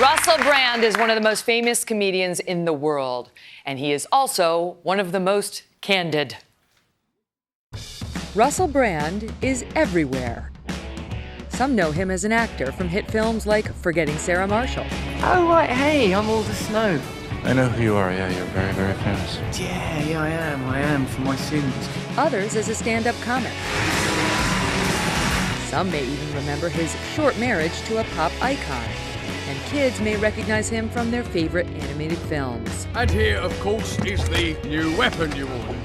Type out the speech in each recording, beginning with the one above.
Russell Brand is one of the most famous comedians in the world, and he is also one of the most candid. Russell Brand is everywhere. Some know him as an actor from hit films like Forgetting Sarah Marshall. Oh, right, hey, I'm All the Snow. I know who you are, yeah, you're very, very famous. Yeah, I am, for my sins. Others as a stand-up comic. Some may even remember his short marriage to a pop icon. And kids may recognize him from their favorite animated films. And here, of course, is the new weapon you ordered.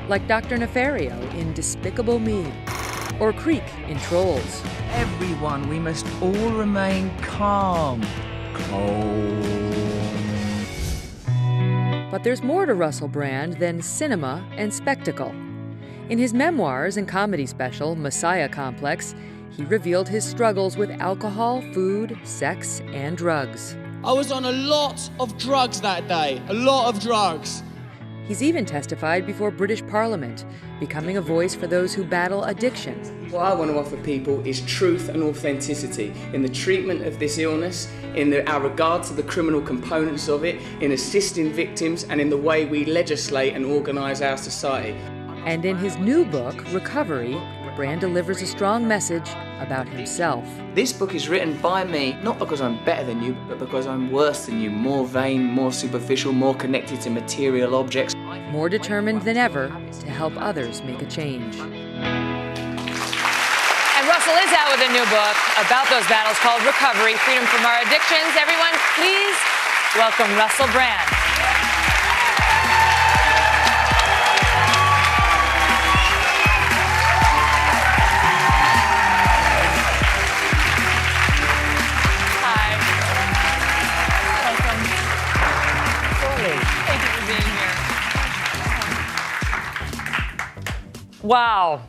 Like Dr. Nefario in Despicable Me, or Creek in Trolls. Everyone, we must all remain calm. But there's more to Russell Brand than cinema and spectacle. In his memoirs and comedy special, Messiah Complex, he revealed his struggles with alcohol, food, sex, and drugs. I was on a lot of drugs that day, a lot of drugs. He's even testified before British Parliament, becoming a voice for those who battle addiction. What I want to offer people is truth and authenticity in the treatment of this illness, in our regard to the criminal components of it, in assisting victims, and in the way we legislate and organise our society. And in his new book, Recovery, Brand delivers a strong message about himself. This book is written by me, not because I'm better than you, but because I'm worse than you, more vain, more superficial, more connected to material objects. More determined than ever to help others make a change. And Russell is out with a new book about those battles called Recovery, Freedom from Our Addictions. Everyone, please welcome Russell Brand. Wow.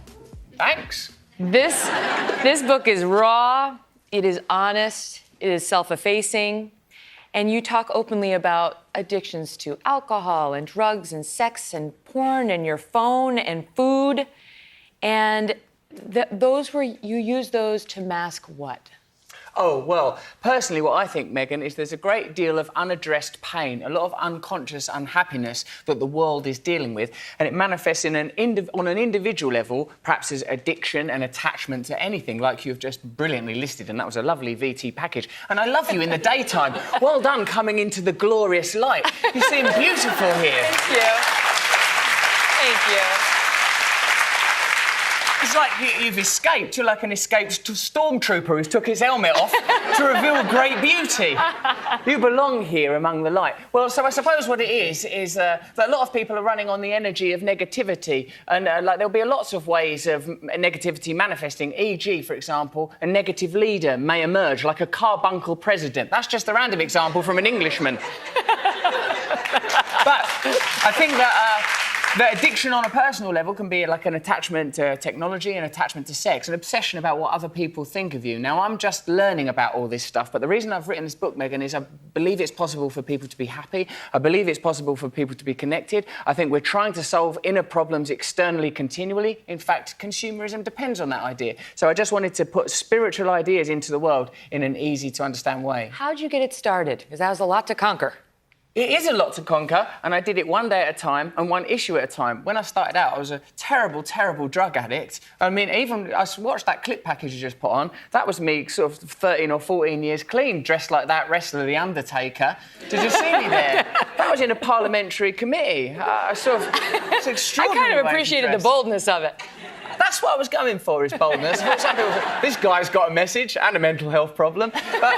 Thanks. This book is raw, it is honest, it is self-effacing, and you talk openly about addictions to alcohol and drugs and sex and porn and your phone and food. And you use those to mask what? Oh, well, personally, what I think, Megan, is there's a great deal of unaddressed pain, a lot of unconscious unhappiness that the world is dealing with, and it manifests on an individual level, perhaps as addiction and attachment to anything, like you've just brilliantly listed, and that was a lovely VT package. And I love you in the daytime. Well done coming into the glorious light. You seem beautiful here. Thank you. Thank you. It's like you've escaped. You're like an escaped stormtrooper who's took his helmet off to reveal great beauty. You belong here among the light. Well, so I suppose what it is that a lot of people are running on the energy of negativity, and like there'll be lots of ways of negativity manifesting. E.g., for example, a negative leader may emerge, like a carbuncle president. That's just a random example from an Englishman. But I think that addiction on a personal level can be like an attachment to technology, an attachment to sex, an obsession about what other people think of you. Now, I'm just learning about all this stuff, but the reason I've written this book, Megan, is I believe it's possible for people to be happy. I believe it's possible for people to be connected. I think we're trying to solve inner problems externally continually. In fact, consumerism depends on that idea. So I just wanted to put spiritual ideas into the world in an easy-to-understand way. How'd you get it started? Because that was a lot to conquer. It is a lot to conquer, and I did it one day at a time and one issue at a time. When I started out, I was a terrible, terrible drug addict. I mean, even I watched that clip package you just put on. That was me sort of 13 or 14 years clean, dressed like that wrestler, The Undertaker. Did you see me there? That was in a parliamentary committee. It's extraordinary. I kind of appreciated the boldness of it. That's what I was going for, is boldness. Some people say, this guy's got a message and a mental health problem. But,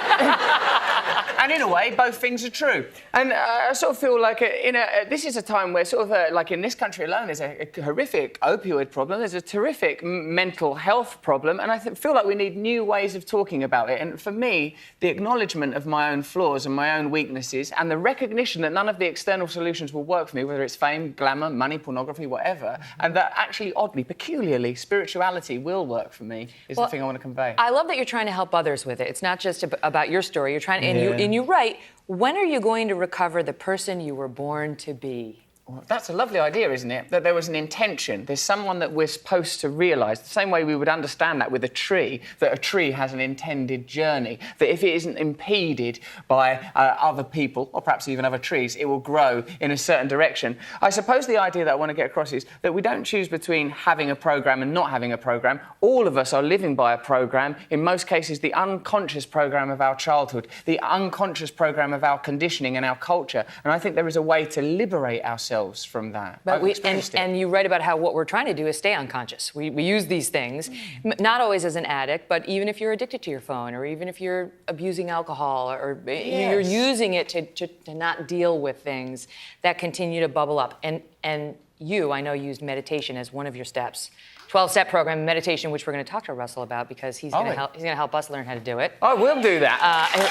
and in a way, both things are true. And I sort of feel like this is a time where sort of, like in this country alone, there's a horrific opioid problem, there's a terrific mental health problem, and I feel like we need new ways of talking about it. And for me, the acknowledgement of my own flaws and my own weaknesses, and the recognition that none of the external solutions will work for me, whether it's fame, glamour, money, pornography, whatever, and that actually, oddly, peculiarly, spirituality will work for me, is the thing I want to convey. I love that you're trying to help others with it. It's not just about your story. You're trying to, and you write, when are you going to recover the person you were born to be? That's a lovely idea, isn't it? That there was an intention. There's someone that we're supposed to realise, the same way we would understand that with a tree, that a tree has an intended journey, that if it isn't impeded by other people, or perhaps even other trees, it will grow in a certain direction. I suppose the idea that I want to get across is that we don't choose between having a programme and not having a programme. All of us are living by a programme, in most cases the unconscious programme of our childhood, the unconscious programme of our conditioning and our culture, and I think there is a way to liberate ourselves from that. But and you write about how what we're trying to do is stay unconscious. We use these things, not always as an addict, but even if you're addicted to your phone, or even if you're abusing alcohol, or you're using it to not deal with things that continue to bubble up. And you, I know, used meditation as one of your steps. 12-step program, meditation, which we're going to talk to Russell about because he's going to help us learn how to do it. I will do that.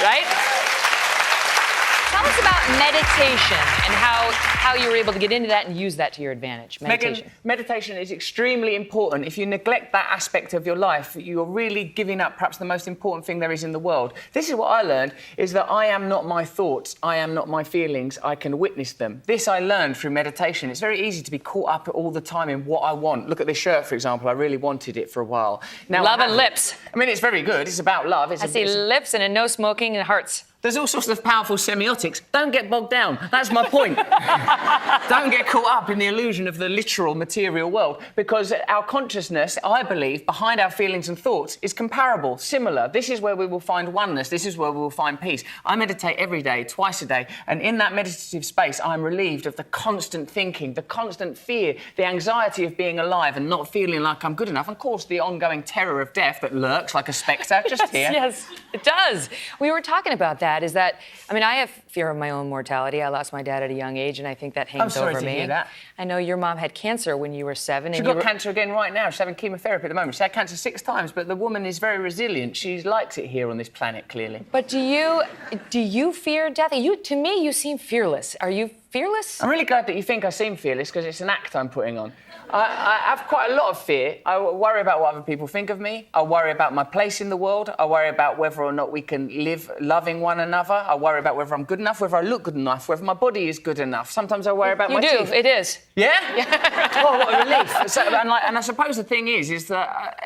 Right? Tell us about meditation and how you were able to get into that and use that to your advantage. Meditation. Megan, meditation is extremely important. If you neglect that aspect of your life, you're really giving up perhaps the most important thing there is in the world. This is what I learned, is that I am not my thoughts, I am not my feelings, I can witness them. This I learned through meditation. It's very easy to be caught up all the time in what I want. Look at this shirt, for example. I really wanted it for a while. Now, love and lips. I mean, it's very good. It's about love. I see lips and a no smoking and hearts. There's all sorts of powerful semiotics. Don't get bogged down. That's my point. Don't get caught up in the illusion of the literal material world, because our consciousness, I believe, behind our feelings and thoughts is comparable, similar. This is where we will find oneness. This is where we will find peace. I meditate every day, twice a day, and in that meditative space, I'm relieved of the constant thinking, the constant fear, the anxiety of being alive and not feeling like I'm good enough, and of course, the ongoing terror of death that lurks like a spectre just here. Yes, it does. We were talking about that. Is that, I mean, I have fear of my own mortality. I lost my dad at a young age, and I think that hangs over me. I'm sorry to hear that. I know your mom had cancer when you were 7. She's got cancer again right now. She's having chemotherapy at the moment. She's had cancer 6 times, but the woman is very resilient. She likes it here on this planet, clearly. But do you fear death? To me, you seem fearless. Are you fearless? I'm really glad that you think I seem fearless, because it's an act I'm putting on. I have quite a lot of fear. I worry about what other people think of me. I worry about my place in the world. I worry about whether or not we can live loving one another. I worry about whether I'm good enough, whether I look good enough, whether my body is good enough. Sometimes I worry about my teeth. You do, it is. Yeah? Oh, what a relief. So, and I suppose the thing is that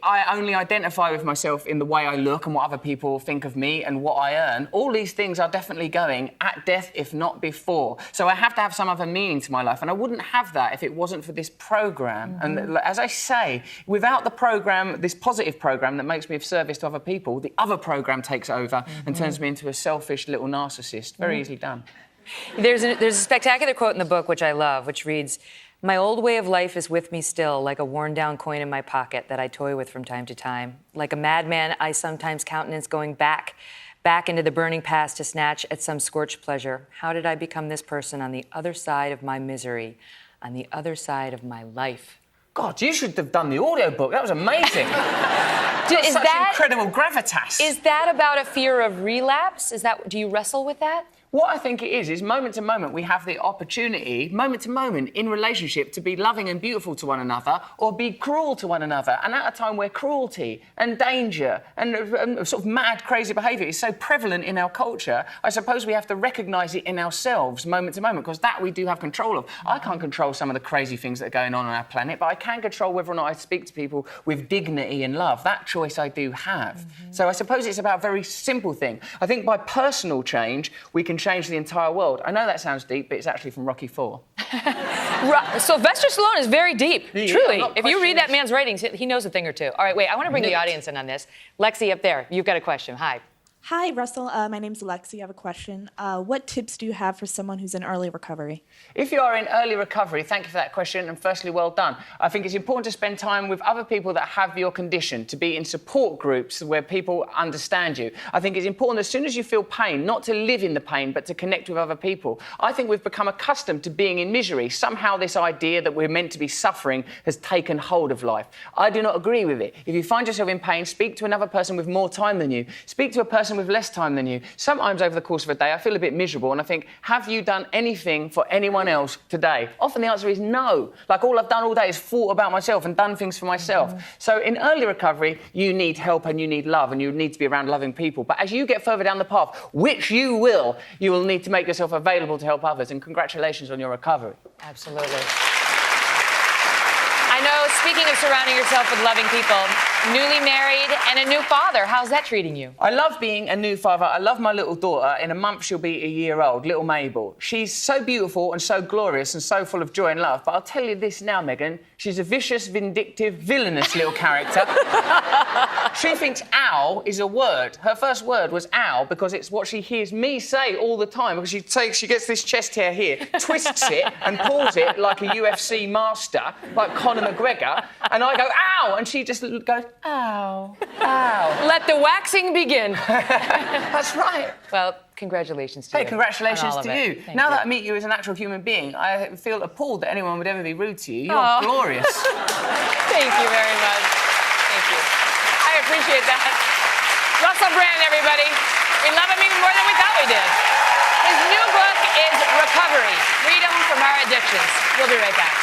I only identify with myself in the way I look and what other people think of me and what I earn, all these things are definitely going at death, if not before. So I have to have some other meaning to my life, and I wouldn't have that if it wasn't for this programme. Mm-hmm. And as I say, without the programme, this positive programme that makes me of service to other people, the other programme takes over and turns me into a selfish little narcissist. Very easily done. There's a spectacular quote in the book, which I love, which reads, "My old way of life is with me still, like a worn-down coin in my pocket that I toy with from time to time. Like a madman, I sometimes countenance going back into the burning past to snatch at some scorched pleasure. How did I become this person on the other side of my misery, on the other side of my life?" God, you should have done the audiobook. That was amazing. Is that incredible gravitas? Is that about a fear of relapse? Do you wrestle with that? What I think it is moment to moment we have the opportunity, moment to moment in relationship, to be loving and beautiful to one another or be cruel to one another. And at a time where cruelty and danger and sort of mad, crazy behaviour is so prevalent in our culture, I suppose we have to recognise it in ourselves moment to moment, because that we do have control of. I can't control some of the crazy things that are going on our planet, but I can control whether or not I speak to people with dignity and love. That choice I do have. Mm-hmm. So I suppose it's about a very simple thing. I think by personal change, we can change the entire world. I know that sounds deep, but it's actually from Rocky IV. Sylvester Stallone is very deep, Yeah, truly. If you read that man's writings, he knows a thing or two. All right, wait, I want to bring the audience in on this. Lexi, up there, you've got a question. Hi. Hi, Russell. My name's Alexi. I have a question. What tips do you have for someone who's in early recovery? If you are in early recovery, thank you for that question, and firstly, well done. I think it's important to spend time with other people that have your condition, to be in support groups where people understand you. I think it's important, as soon as you feel pain, not to live in the pain, but to connect with other people. I think we've become accustomed to being in misery. Somehow this idea that we're meant to be suffering has taken hold of life. I do not agree with it. If you find yourself in pain, speak to another person with more time than you. Speak to a person person with less time than you. Sometimes over the course of a day, I feel a bit miserable and I think, have you done anything for anyone else today? Often the answer is no. Like, all I've done all day is thought about myself and done things for myself. So in early recovery, you need help and you need love and you need to be around loving people. But as you get further down the path, which you will need to make yourself available to help others. And congratulations on your recovery. Absolutely. I know, speaking of surrounding yourself with loving people, newly married and a new father, how's that treating you? I love being a new father. I love my little daughter. In a month, she'll be a year old, little Mabel. She's so beautiful and so glorious and so full of joy and love. But I'll tell you this now, Megan, she's a vicious, vindictive, villainous little character. She thinks ow is a word. Her first word was ow because it's what she hears me say all the time, because she gets this chest hair here, twists it and pulls it like a UFC master, like Conor McGregor, and I go ow, and she just goes ow, ow. Let the waxing begin. That's right. Well, congratulations to you. Hey, congratulations to you. Thank Now you. that I meet you as an actual human being, I feel appalled that anyone would ever be rude to you. You're glorious. Thank you very much. Thank you. I appreciate that. Russell Brand, everybody. We love him even more than we thought we did. His new book is Recovery, Freedom from Our Addictions. We'll be right back.